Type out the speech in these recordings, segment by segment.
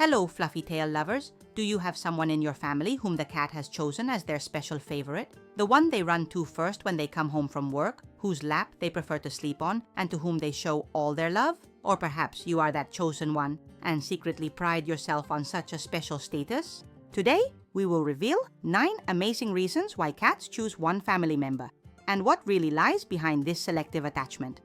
Hello, fluffy tail lovers. Do you have someone in your family whom the cat has chosen as their special favorite? The one they run to first when they come home from work, whose lap they prefer to sleep on, and to whom they show all their love? Or perhaps you are that chosen one and secretly pride yourself on such a special status? Today, we will reveal 9 amazing reasons why cats choose one family member and what really lies behind this selective attachment.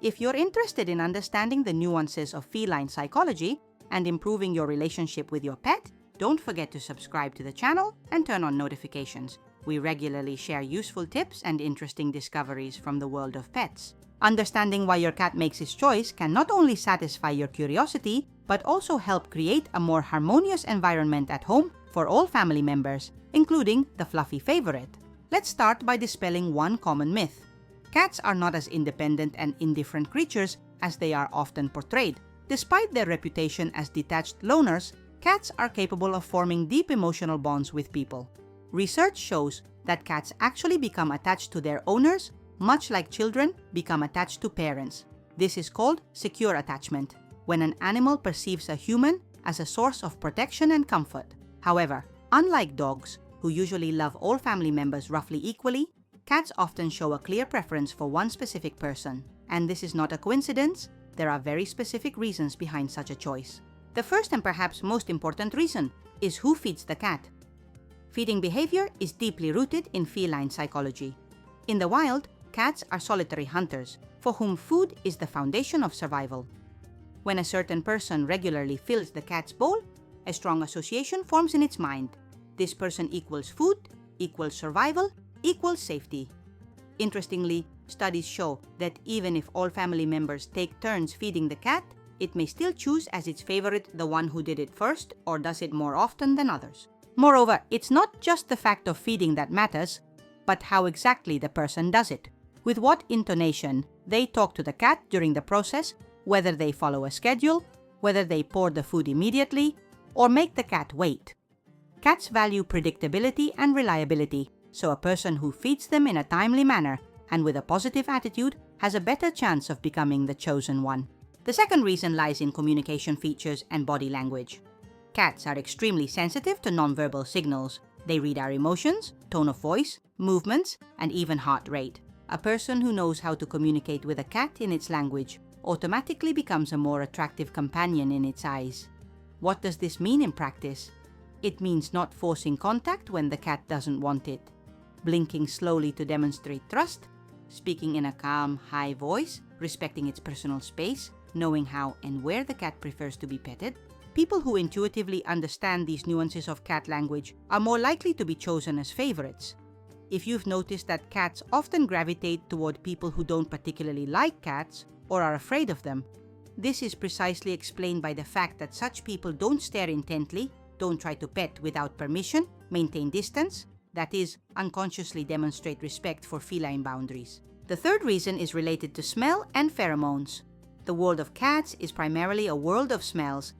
If you're interested in understanding the nuances of feline psychology and improving your relationship with your pet, don't forget to subscribe to the channel and turn on notifications. We regularly share useful tips and interesting discoveries from the world of pets. Understanding why your cat makes its choice can not only satisfy your curiosity, but also help create a more harmonious environment at home for all family members, including the fluffy favorite. Let's start by dispelling one common myth. Cats are not as independent and indifferent creatures as they are often portrayed. Despite their reputation as detached loners, cats are capable of forming deep emotional bonds with people. Research shows that cats actually become attached to their owners, much like children become attached to parents. This is called secure attachment, when an animal perceives a human as a source of protection and comfort. However, unlike dogs, who usually love all family members roughly equally, cats often show a clear preference for one specific person. And this is not a coincidence. There are very specific reasons behind such a choice. The first and perhaps most important reason is who feeds the cat. Feeding behavior is deeply rooted in feline psychology. In the wild, cats are solitary hunters, for whom food is the foundation of survival. When a certain person regularly fills the cat's bowl, a strong association forms in its mind. This person equals food, equals survival, equals safety. Interestingly, studies show that even if all family members take turns feeding the cat, it may still choose as its favorite the one who did it first or does it more often than others. Moreover, it's not just the fact of feeding that matters, but how exactly the person does it. With what intonation they talk to the cat during the process, whether they follow a schedule, whether they pour the food immediately, or make the cat wait. Cats value predictability and reliability, so a person who feeds them in a timely manner and with a positive attitude has a better chance of becoming the chosen one. The second reason lies in communication features and body language. Cats are extremely sensitive to nonverbal signals. They read our emotions, tone of voice, movements, and even heart rate. A person who knows how to communicate with a cat in its language automatically becomes a more attractive companion in its eyes. What does this mean in practice? It means not forcing contact when the cat doesn't want it, blinking slowly to demonstrate trust, speaking in a calm, high voice, respecting its personal space, knowing how and where the cat prefers to be petted. People who intuitively understand these nuances of cat language are more likely to be chosen as favorites. If you've noticed that cats often gravitate toward people who don't particularly like cats or are afraid of them, this is precisely explained by the fact that such people don't stare intently, don't try to pet without permission, maintain distance, that is, unconsciously demonstrate respect for feline boundaries. The third reason is related to smell and pheromones. The world of cats is primarily a world of smells.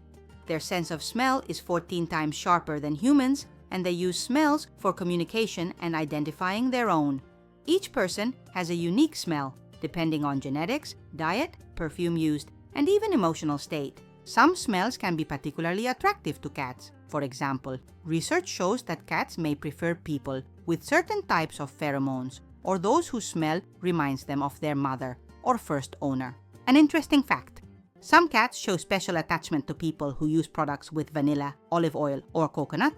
Their sense of smell is 14 times sharper than humans, and they use smells for communication and identifying their own. Each person has a unique smell, depending on genetics, diet, perfume used, and even emotional state. Some smells can be particularly attractive to cats. For example, research shows that cats may prefer people with certain types of pheromones, or those whose smell reminds them of their mother or first owner. An interesting fact: some cats show special attachment to people who use products with vanilla, olive oil, or coconut.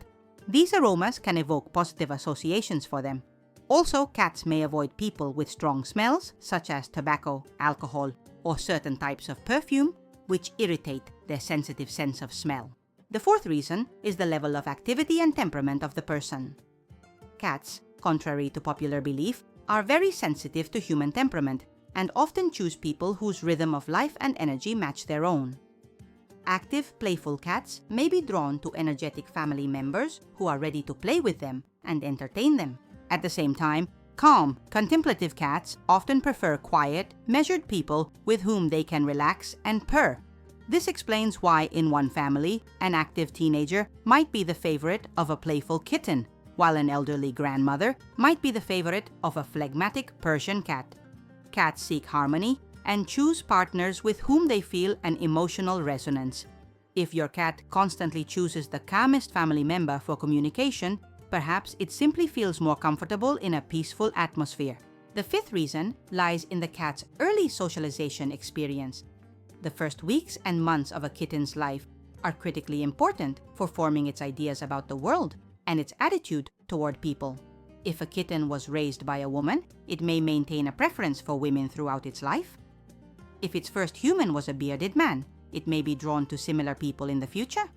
These aromas can evoke positive associations for them. Also, cats may avoid people with strong smells, such as tobacco, alcohol, or certain types of perfume, which irritate their sensitive sense of smell. The fourth reason is the level of activity and temperament of the person. Cats, contrary to popular belief, are very sensitive to human temperament and often choose people whose rhythm of life and energy match their own. Active, playful cats may be drawn to energetic family members who are ready to play with them and entertain them. At the same time, calm, contemplative cats often prefer quiet, measured people with whom they can relax and purr. This explains why in one family, an active teenager might be the favorite of a playful kitten, while an elderly grandmother might be the favorite of a phlegmatic Persian cat. Cats seek harmony and choose partners with whom they feel an emotional resonance. If your cat constantly chooses the calmest family member for communication, perhaps it simply feels more comfortable in a peaceful atmosphere. The fifth reason lies in the cat's early socialization experience. The first weeks and months of a kitten's life are critically important for forming its ideas about the world and its attitude toward people. If a kitten was raised by a woman, it may maintain a preference for women throughout its life. If its first human was a bearded man, it may be drawn to similar people in the future.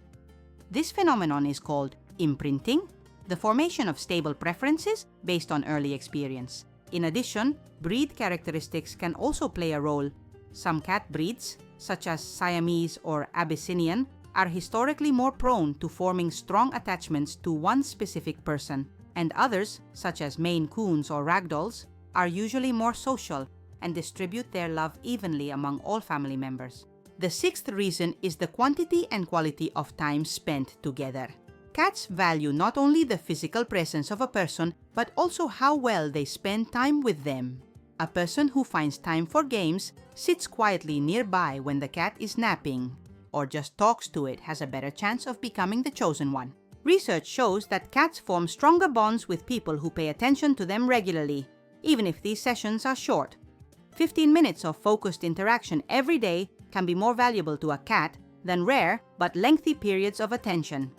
This phenomenon is called imprinting, the formation of stable preferences based on early experience. In addition, breed characteristics can also play a role. Some cat breeds, such as Siamese or Abyssinian, are historically more prone to forming strong attachments to one specific person, and others, such as Maine Coons or Ragdolls, are usually more social and distribute their love evenly among all family members. The sixth reason is the quantity and quality of time spent together. Cats value not only the physical presence of a person, but also how well they spend time with them. A person who finds time for games, sits quietly nearby when the cat is napping, or just talks to it has a better chance of becoming the chosen one. Research shows that cats form stronger bonds with people who pay attention to them regularly, even if these sessions are short. 15 minutes of focused interaction every day can be more valuable to a cat than rare but lengthy periods of attention.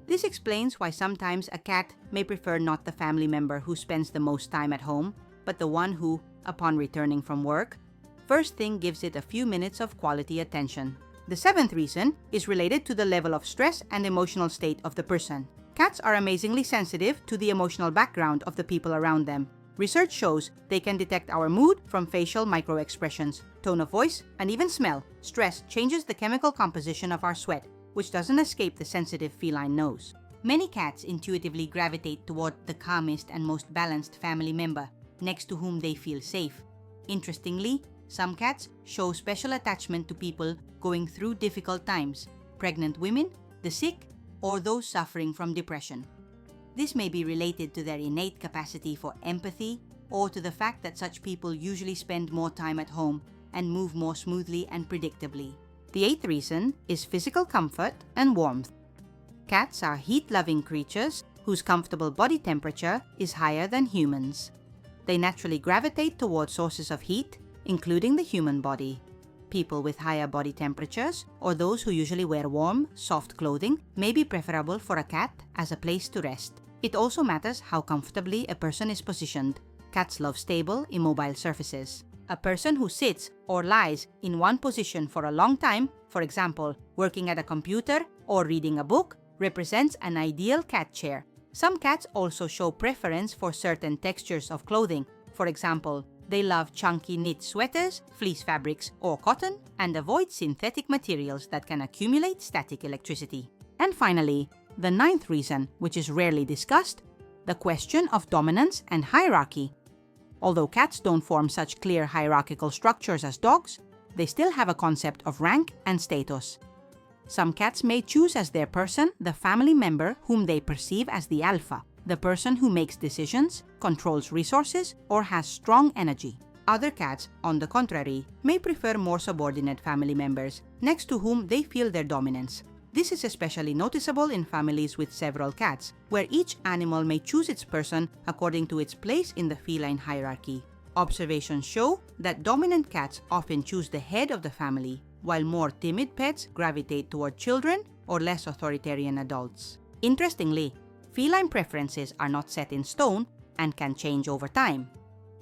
This explains why sometimes a cat may prefer not the family member who spends the most time at home, but the one who, upon returning from work, first thing gives it a few minutes of quality attention. The seventh reason is related to the level of stress and emotional state of the person. Cats are amazingly sensitive to the emotional background of the people around them. Research shows they can detect our mood from facial microexpressions, tone of voice, and even smell. Stress changes the chemical composition of our sweat, which doesn't escape the sensitive feline nose. Many cats intuitively gravitate toward the calmest and most balanced family member, next to whom they feel safe. Interestingly, some cats show special attachment to people going through difficult times, pregnant women, the sick, or those suffering from depression. This may be related to their innate capacity for empathy, or to the fact that such people usually spend more time at home and move more smoothly and predictably. The eighth reason is physical comfort and warmth. Cats are heat-loving creatures whose comfortable body temperature is higher than humans. They naturally gravitate toward sources of heat, including the human body. People with higher body temperatures, or those who usually wear warm, soft clothing, may be preferable for a cat as a place to rest. It also matters how comfortably a person is positioned. Cats love stable, immobile surfaces. A person who sits or lies in one position for a long time, for example, working at a computer or reading a book, represents an ideal cat chair. Some cats also show preference for certain textures of clothing. For example, they love chunky knit sweaters, fleece fabrics, or cotton, and avoid synthetic materials that can accumulate static electricity. And finally, the ninth reason, which is rarely discussed, the question of dominance and hierarchy. Although cats don't form such clear hierarchical structures as dogs, they still have a concept of rank and status. Some cats may choose as their person the family member whom they perceive as the alpha, the person who makes decisions, controls resources, or has strong energy. Other cats, on the contrary, may prefer more subordinate family members, next to whom they feel their dominance. This is especially noticeable in families with several cats, where each animal may choose its person according to its place in the feline hierarchy. Observations show that dominant cats often choose the head of the family, while more timid pets gravitate toward children or less authoritarian adults. Interestingly, feline preferences are not set in stone and can change over time.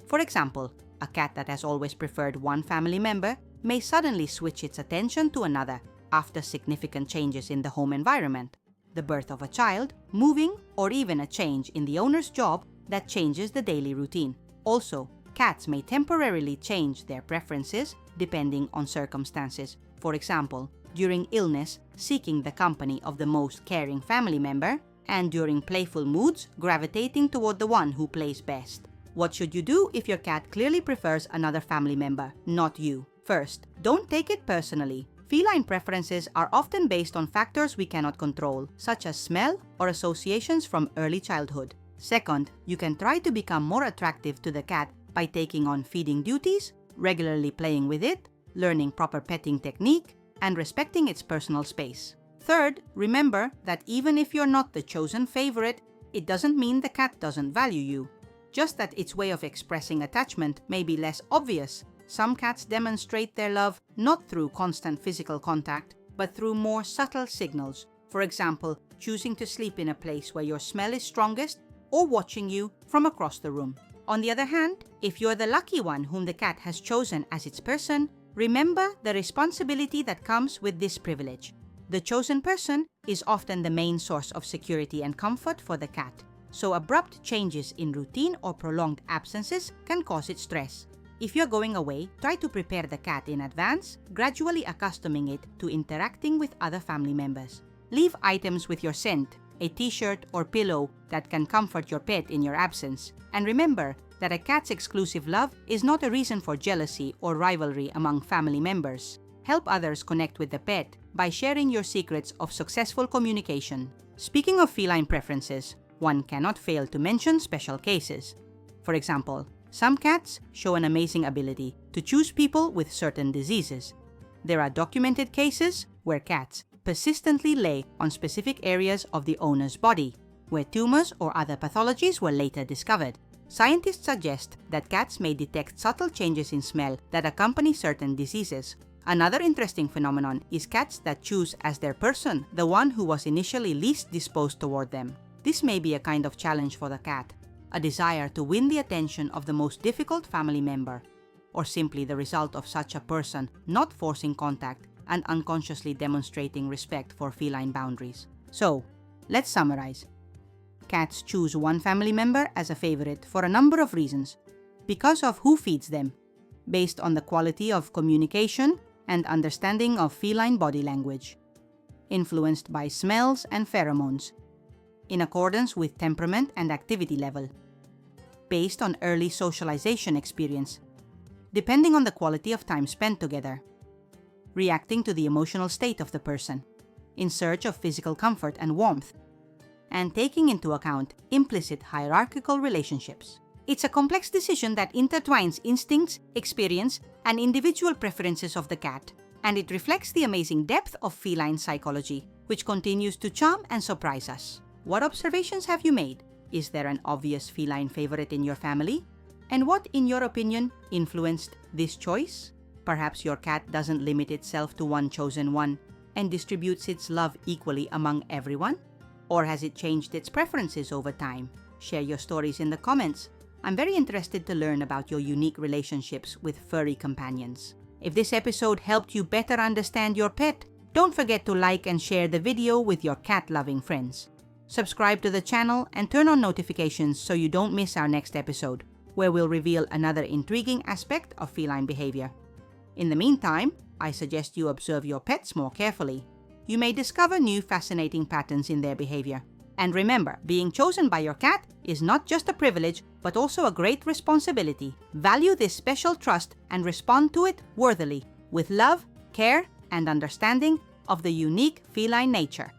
For example, a cat that has always preferred one family member may suddenly switch its attention to another after significant changes in the home environment, the birth of a child, moving, or even a change in the owner's job that changes the daily routine. Also, cats may temporarily change their preferences depending on circumstances. For example, during illness, seeking the company of the most caring family member, and during playful moods, gravitating toward the one who plays best. What should you do if your cat clearly prefers another family member, not you? First, don't take it personally. Feline preferences are often based on factors we cannot control, such as smell or associations from early childhood. Second, you can try to become more attractive to the cat by taking on feeding duties, regularly playing with it, learning proper petting technique, and respecting its personal space. Third, remember that even if you're not the chosen favorite, it doesn't mean the cat doesn't value you. Just that its way of expressing attachment may be less obvious. Some cats demonstrate their love not through constant physical contact, but through more subtle signals. For example, choosing to sleep in a place where your smell is strongest or watching you from across the room. On the other hand, if you're the lucky one whom the cat has chosen as its person, remember the responsibility that comes with this privilege. The chosen person is often the main source of security and comfort for the cat, so abrupt changes in routine or prolonged absences can cause it stress. If you're going away, try to prepare the cat in advance, gradually accustoming it to interacting with other family members. Leave items with your scent, a t-shirt or pillow that can comfort your pet in your absence. And remember that a cat's exclusive love is not a reason for jealousy or rivalry among family members. Help others connect with the pet by sharing your secrets of successful communication. Speaking of feline preferences, one cannot fail to mention special cases. For example, some cats show an amazing ability to choose people with certain diseases. There are documented cases where cats persistently lay on specific areas of the owner's body, where tumors or other pathologies were later discovered. Scientists suggest that cats may detect subtle changes in smell that accompany certain diseases. Another interesting phenomenon is cats that choose as their person the one who was initially least disposed toward them. This may be a kind of challenge for the cat, a desire to win the attention of the most difficult family member, or simply the result of such a person not forcing contact and unconsciously demonstrating respect for feline boundaries. So, let's summarize. Cats choose one family member as a favorite for a number of reasons, because of who feeds them, based on the quality of communication and understanding of feline body language, influenced by smells and pheromones, in accordance with temperament and activity level, based on early socialization experience, depending on the quality of time spent together, reacting to the emotional state of the person, in search of physical comfort and warmth, and taking into account implicit hierarchical relationships. It's a complex decision that intertwines instincts, experience, and individual preferences of the cat, and it reflects the amazing depth of feline psychology, which continues to charm and surprise us. What observations have you made? Is there an obvious feline favorite in your family? And what, in your opinion, influenced this choice? Perhaps your cat doesn't limit itself to one chosen one and distributes its love equally among everyone? Or has it changed its preferences over time? Share your stories in the comments. I'm very interested to learn about your unique relationships with furry companions. If this episode helped you better understand your pet, don't forget to like and share the video with your cat-loving friends. Subscribe to the channel and turn on notifications so you don't miss our next episode, where we'll reveal another intriguing aspect of feline behavior. In the meantime, I suggest you observe your pets more carefully. You may discover new fascinating patterns in their behavior. And remember, being chosen by your cat is not just a privilege, but also a great responsibility. Value this special trust and respond to it worthily, with love, care, and understanding of the unique feline nature.